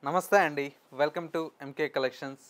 నమస్తే అండి. Welcome to MK collections.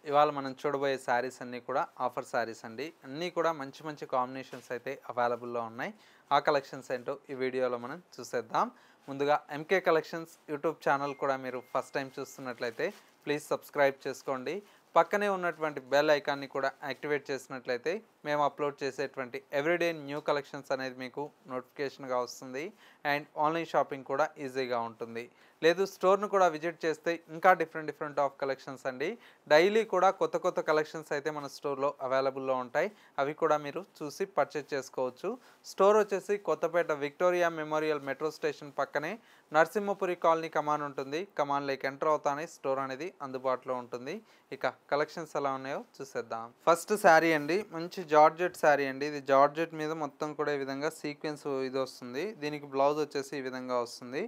ఇవాళ మనం చూడబోయే శారీస్ అన్నీ కూడా ఆఫర్ శారీస్ అండి. అన్నీ కూడా మంచి మంచి కాంబినేషన్స్ అయితే అవైలబుల్లో ఉన్నాయి. ఆ కలెక్షన్స్ ఏంటో ఈ వీడియోలో మనం చూసేద్దాం. ముందుగా ఎంకే కలెక్షన్స్ యూట్యూబ్ ఛానల్ కూడా మీరు ఫస్ట్ టైం చూస్తున్నట్లయితే ప్లీజ్ సబ్స్క్రైబ్ చేసుకోండి. పక్కనే ఉన్నటువంటి బెల్ ఐకాన్ని కూడా యాక్టివేట్ చేసినట్లయితే మేము అప్లోడ్ చేసేటువంటి ఎవ్రీడే న్యూ కలెక్షన్స్ అనేది మీకు నోటిఫికేషన్గా వస్తుంది. అండ్ ఆన్లైన్ షాపింగ్ కూడా ఈజీగా ఉంటుంది. లేదు స్టోర్ను కూడా విజిట్ చేస్తే ఇంకా డిఫరెంట్ ఆఫ్ కలెక్షన్స్ అండి. డైలీ కూడా కొత్త కలెక్షన్స్ అయితే మన స్టోర్లో అవైలబుల్లో ఉంటాయి. అవి కూడా మీరు చూసి పర్చేజ్ చేసుకోవచ్చు. స్టోర్ వచ్చేసి Kothapet Victoria Memorial metro station పక్కనే నరసింహపురి కాలనీ కమాన్ ఉంటుంది. కమాన్లోకి ఎంటర్ అవుతానే స్టోర్ అనేది అందుబాటులో ఉంటుంది. ఇక కలెక్షన్స్ ఎలా ఉన్నాయో చూసేద్దాం. ఫస్ట్ శారీ అండి, మంచి జార్జెట్ శారీ అండి. ఇది జార్జెట్ మీద మొత్తం కూడా ఈ విధంగా సీక్వెన్స్ ఇది వస్తుంది. దీనికి బ్లౌజ్ వచ్చేసి ఈ విధంగా వస్తుంది.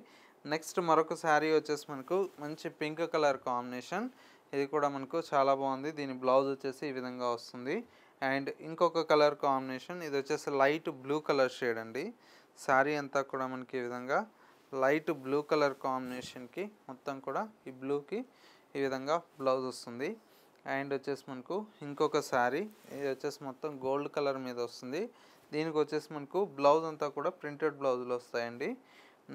నెక్స్ట్ మరొక శారీ వచ్చేసి మనకు మంచి పింక్ కలర్ కాంబినేషన్. ఇది కూడా మనకు చాలా బాగుంది. దీని బ్లౌజ్ వచ్చేసి ఈ విధంగా వస్తుంది. అండ్ ఇంకొక కలర్ కాంబినేషన్, ఇది వచ్చేసి లైట్ బ్లూ కలర్ షేడ్ అండి. శారీ అంతా కూడా మనకి ఈ విధంగా లైట్ బ్లూ కలర్ కాంబినేషన్కి మొత్తం కూడా ఈ బ్లూకి ఈ విధంగా బ్లౌజ్ వస్తుంది. అండ్ వచ్చేసి మనకు ఇంకొక శారీ, ఇది వచ్చేసి మొత్తం గోల్డ్ కలర్ మీద వస్తుంది. దీనికి వచ్చేసి మనకు బ్లౌజ్ అంతా కూడా ప్రింటెడ్ బ్లౌజులు వస్తాయండి.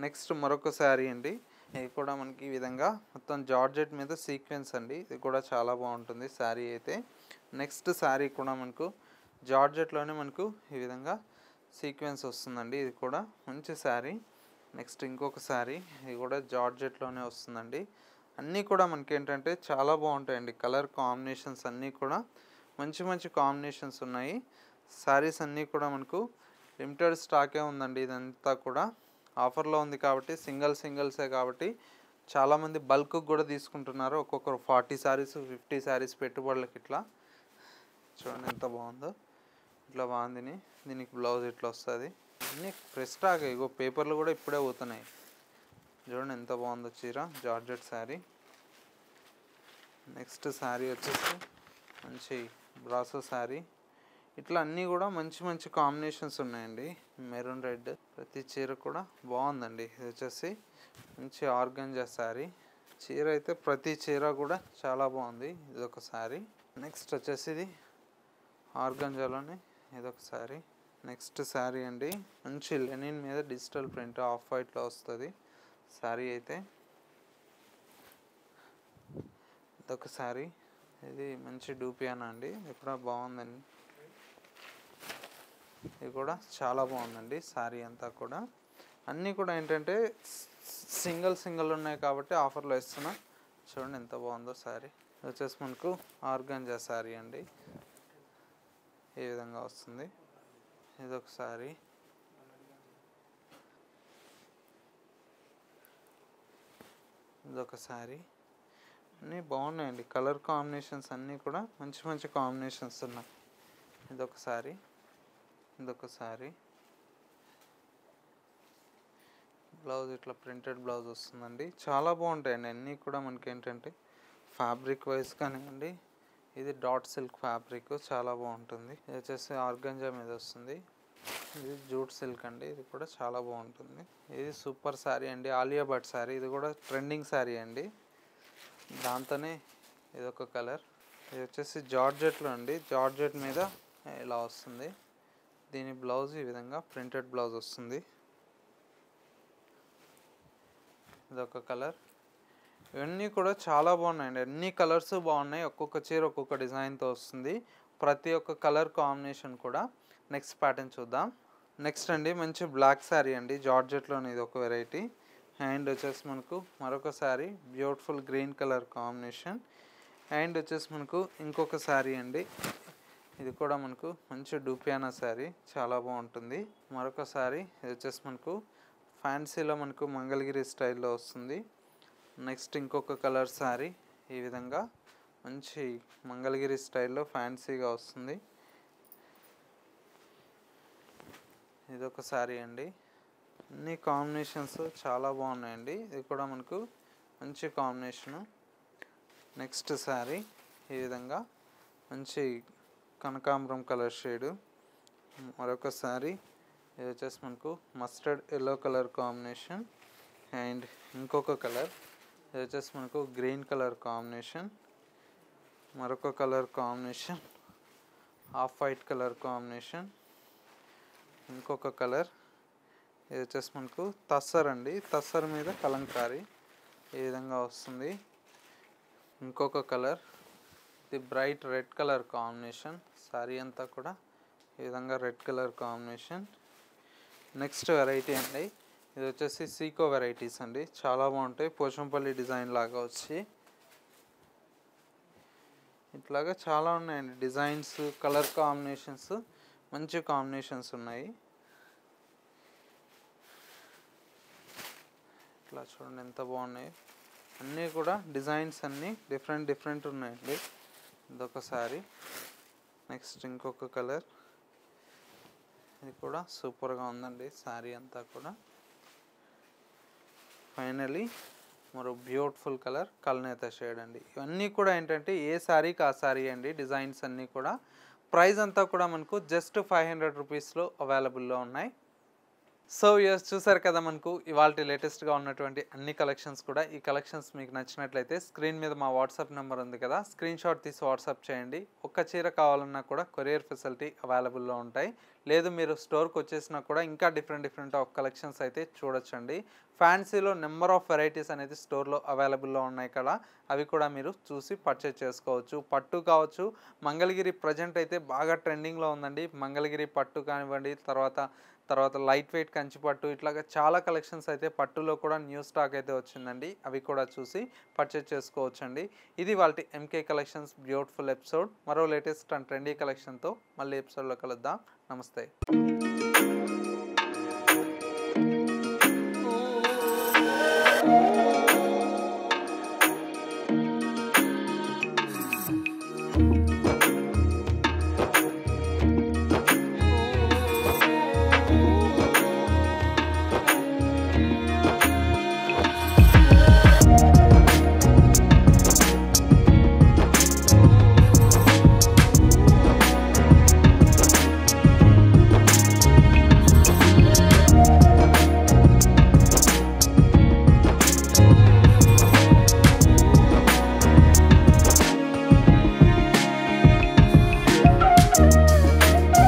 నెక్స్ట్ మరొక శారీ అండి, ఇది కూడా మనకి ఈ విధంగా మొత్తం జార్జెట్ మీద సీక్వెన్స్ అండి. ఇది కూడా చాలా బాగుంటుంది శారీ అయితే. నెక్స్ట్ శారీ కూడా మనకు జార్జెట్లోనే మనకు ఈ విధంగా సీక్వెన్స్ వస్తుందండి. ఇది కూడా మంచి శారీ. నెక్స్ట్ ఇంకొక శారీ, ఇది కూడా జార్జెట్లోనే వస్తుందండి. అన్నీ కూడా మనకి ఏంటంటే చాలా బాగుంటాయండి. కలర్ కాంబినేషన్స్ అన్నీ కూడా మంచి కాంబినేషన్స్ ఉన్నాయి. శారీస్ అన్నీ కూడా మనకు లిమిటెడ్ స్టాకే ఉందండి. ఇదంతా కూడా ఆఫర్లో ఉంది కాబట్టి సింగిల్సే కాబట్టి చాలామంది బల్క్ కూడా తీసుకుంటున్నారు. ఒక్కొక్కరు 40 శారీస్ 50 శారీస్ పెట్టుబడులకి. ఇట్లా చూడండి ఎంత బాగుందో. ఇట్లా బాగుంది. దీనికి బ్లౌజ్ ఇట్లా వస్తుంది. అన్నీ ఫ్రెష్ స్టాక్. ఇగో పేపర్లు కూడా ఇప్పుడే పోతున్నాయి. చూడండి ఎంత బాగుందో చీర, జార్జెట్ శారీ. నెక్స్ట్ శారీ వచ్చేసి మంచి బ్రాసో శారీ. ఇట్లా అన్నీ కూడా మంచి కాంబినేషన్స్ ఉన్నాయండి. మెరూన్ రెడ్, ప్రతి చీర కూడా బాగుందండి. ఇది వచ్చేసి మంచి ఆర్గంజా శారీ. చీర అయితే ప్రతి చీర కూడా చాలా బాగుంది. ఇదొక శారీ. నెక్స్ట్ వచ్చేసి ఇది ఆర్గంజాలోనే ఇదొక శారీ. నెక్స్ట్ శారీ అండి, మంచి లెనిన్ మీద డిజిటల్ ప్రింట్ ఆఫ్ వైట్లో వస్తుంది శారీ అయితే. ఇదొక శారీ, ఇది మంచి డూపియానా అండి. ఇది కూడా బాగుందండి. ఇది కూడా చాలా బాగుందండి శారీ అంతా కూడా. అన్నీ కూడా ఏంటంటే సింగిల్ ఉన్నాయి కాబట్టి ఆఫర్లో ఇస్తున్నా. చూడండి ఎంత బాగుందో శారీ. ఇది వచ్చేసి మనకు ఆర్గంజా శారీ అండి. ఈ విధంగా వస్తుంది. ఇదొక శారీ. ఇదొక శారీ. అన్నీ బాగున్నాయండి. కలర్ కాంబినేషన్స్ అన్నీ కూడా మంచి కాంబినేషన్స్ ఉన్నాయి. ఇదొక శారీ. ఇదొక శారీ. బ్లౌజ్ ఇట్లా ప్రింటెడ్ బ్లౌజ్ వస్తుందండి. చాలా బాగుంటాయండి అన్నీ కూడా. మనకి ఏంటంటే ఫ్యాబ్రిక్ వైజ్ కానివ్వండి, ఇది డాట్ సిల్క్ ఫ్యాబ్రిక్ చాలా బాగుంటుంది. ఇది వచ్చేసి ఆర్గంజా మీద వస్తుంది. ఇది జూట్ సిల్క్ అండి. ఇది కూడా చాలా బాగుంటుంది. ఇది సూపర్ శారీ అండి, ఆలియా భట్ శారీ. ఇది కూడా ట్రెండింగ్ శారీ అండి. దాంతోనే ఇదొక కలర్. ఇది వచ్చేసి జార్జెట్లో అండి. జార్జెట్ మీద ఇలా వస్తుంది. దీని బ్లౌజ్ ఈ విధంగా ప్రింటెడ్ బ్లౌజ్ వస్తుంది. ఇదొక కలర్. ఇవన్నీ కూడా చాలా బాగున్నాయండి. అన్ని కలర్స్ బాగున్నాయి. ఒక్కొక్క చీర ఒక్కొక్క డిజైన్తో వస్తుంది. ప్రతి ఒక్క కలర్ కాంబినేషన్ కూడా. నెక్స్ట్ ప్యాటర్న్ చూద్దాం. నెక్స్ట్ అండి మంచి బ్లాక్ శారీ అండి. జార్జెట్లోని ఇది ఒక వెరైటీ. అండ్ వచ్చేసి మనకు మరొక sari beautiful green colour combination. And వచ్చేసి మనకు ఇంకొక శారీ అండి. ఇది కూడా మనకు మంచి డూపియానా శారీ, చాలా బాగుంటుంది. మరొక శారీ, ఇది వచ్చేసి మనకు ఫ్యాన్సీలో మనకు మంగళగిరి స్టైల్లో వస్తుంది. నెక్స్ట్ ఇంకొక కలర్ శారీ, ఈ విధంగా మంచి మంగళగిరి స్టైల్లో ఫ్యాన్సీగా వస్తుంది. ఇదొక శారీ అండి. అన్ని కాంబినేషన్స్ చాలా బాగున్నాయండి. ఇది కూడా మనకు మంచి కాంబినేషను. నెక్స్ట్ శారీ ఈ విధంగా మంచి కనకాంబరం కలర్ షేడ్. మరొక శారీ ఇది వచ్చేసి మనకు mustard yellow colour combination. And ఇంకొక కలర్ ఇది వచ్చేసి మనకు గ్రీన్ కలర్ కాంబినేషన్. మరొక colour combination off white colour combination. ఇంకొక కలర్ ఇది వచ్చేసి మనకు తస్సర్ అండి, తస్సర్ మీద కలంకారీ ఈ విధంగా వస్తుంది. ఇంకొక కలర్ ఇది bright red colour combination. Sari అంతా కూడా ఈ విధంగా red colour combination. Next variety అండి, ఇది వచ్చేసి సీకో వెరైటీస్ అండి, చాలా బాగుంటాయి. పోచంపల్లి డిజైన్ లాగా వచ్చి ఇట్లాగా చాలా ఉన్నాయండి డిజైన్స్, కలర్ కాంబినేషన్స్, మంచి కాంబినేషన్స్ ఉన్నాయి. ఇట్లా చూడండి ఎంత బాగున్నాయి. అన్నీ కూడా డిజైన్స్ అన్నీ డిఫరెంట్ ఉన్నాయండి. ఇదొక శారీ. నెక్స్ట్ ఇంకొక కలర్, ఇది కూడా సూపర్గా ఉందండి శారీ అంతా కూడా. ఫైనలీ మరో బ్యూటిఫుల్ కలర్ కల్నేత షేడ్ అండి. ఇవన్నీ కూడా ఏంటంటే ఏ శారీకి ఆ శారీ అండి. డిజైన్స్ అన్నీ కూడా ప్రైస్ అంతా కూడా మనకు జస్ట్ 500 రూపీస్లో అవైలబుల్లో ఉన్నాయి. సో ఇయర్స్ చూసారు కదా, మనకు ఇవాళ లేటెస్ట్గా ఉన్నటువంటి అన్ని కలెక్షన్స్ కూడా. ఈ కలెక్షన్స్ మీకు నచ్చినట్లయితే స్క్రీన్ మీద మా వాట్సాప్ నెంబర్ ఉంది కదా, స్క్రీన్ షాట్ తీసి వాట్సాప్ చేయండి. ఒక్క చీర కావాలన్నా కూడా కొరియర్ ఫెసిలిటీ అవైలబుల్లో ఉంటాయి. లేదు మీరు స్టోర్కి వచ్చేసినా కూడా ఇంకా డిఫరెంట్ ఆఫ్ కలెక్షన్స్ అయితే చూడొచ్చండి. ఫ్యాన్సీలో నెంబర్ ఆఫ్ వెరైటీస్ అనేది స్టోర్లో అవైలబుల్లో ఉన్నాయి కదా, అవి కూడా మీరు చూసి పర్చేజ్ చేసుకోవచ్చు. పట్టు కావచ్చు, మంగళగిరి ప్రజెంట్ అయితే బాగా ట్రెండింగ్లో ఉందండి. మంగళగిరి పట్టు కానివ్వండి, తర్వాత లైట్ వెయిట్ కంచి పట్టు, ఇట్లాగా చాలా కలెక్షన్స్ అయితే పట్టులో కూడా న్యూ స్టాక్ అయితే వచ్చిందండి. అవి కూడా చూసి పర్చేజ్ చేసుకోవచ్చండి. ఇది వాళ్ళ ఎంకే కలెక్షన్స్ బ్యూటిఫుల్ ఎపిసోడ్. మరో లేటెస్ట్ అండ్ ట్రెండీ కలెక్షన్తో మళ్ళీ ఎపిసోడ్లో కలుద్దాం. నమస్తే.